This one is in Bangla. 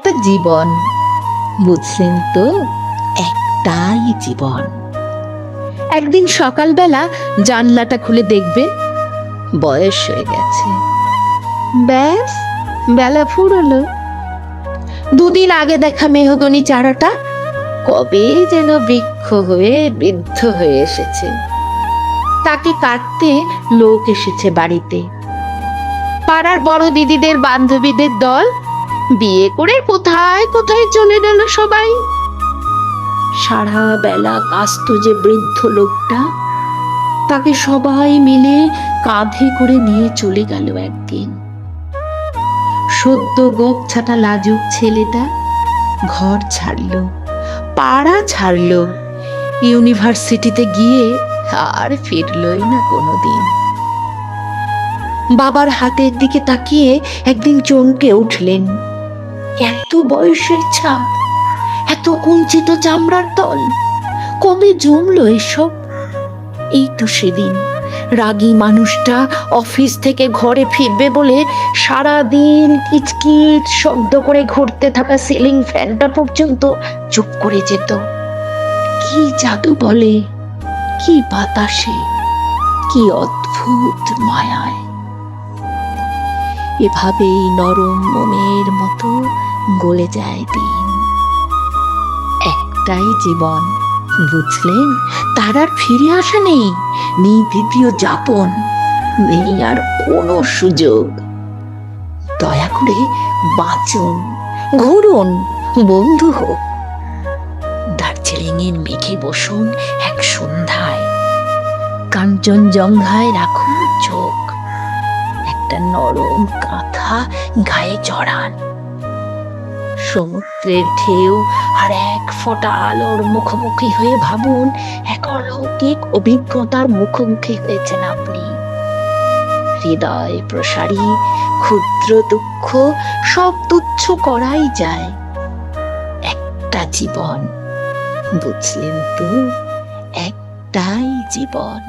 একটা জীবন, বুঝলেন তো, একটাই জীবন। একদিন সকালবেলা জানলাটা খুলে দেখবে বয়স হয়ে গেছে, ব্যাস বেলা ফুরলো। দুদিন আগে দেখা মেহগনি চারাটা কবে যেন বৃক্ষ হয়ে বৃদ্ধ হয়ে এসেছে। তাকে কাটতে লোক এসেছে বাড়িতে। পাড়ার বড় দিদিদের বান্ধবীদের দল বিয়ে করে কোথায় কোথায় চলে গেল সবাই। সারা বেলা কাস্ত যে বৃদ্ধ লোকটা, তাকে সবাই মিলে কাঁধে করে নিয়ে চলে গেল একদিন। সদ্য গোপ ছাটা লাজুক ছেলেটা ঘর ছাড়লো, পাড়া ছাড়লো, ইউনিভার্সিটিতে গিয়ে আর ফিরলই না কোনোদিন। বাবার হাতের দিকে তাকিয়ে একদিন চমকে উঠলেন। এত বয়সের ছাপ, এত কুঞ্চিত চামড়ার তল, কবে জমলো এসব? এই তো সেদিন রাগী মানুষটা অফিস থেকে ঘরে ফিরবে বলে সারাদিন কিচকিচ শব্দ করে ঘুরতে থাকা সিলিং ফ্যানটা পর্যন্ত চুপ করে যেত। কি জাদু বলে, কি বাতাসে, কি অদ্ভুত মায়ায়। এভাবেই নরম মোমের মতো গলে যায় দিন। একটাই জীবন, বুঝলেন? তার আর ফিরে আসা নেই, নেই দ্বিতীয় যাপন, নেই আর কোনো সুযোগ। দয়া করে বাঁচুন, ঘুরুন, বন্ধু হোক। দার্জিলিং এর মেঘে বসুন এক সন্ধ্যায়, কাঞ্চনজঙ্ঘায় রাখুন চোখ, একটা নরম কাঁথা গায়ে জড়ান। সমুদ্রের ঢেউ আর এক ফোঁটা আলোর মুখোমুখি হয়ে ভাবুন এক অলৌকিক অভিজ্ঞতার মুখোমুখি হয়েছেন আপনি। হৃদয় প্রসারী ক্ষুদ্র দুঃখ সব তুচ্ছ করাই যায়। একটা জীবন, বুঝলেন তো, একটাই জীবন।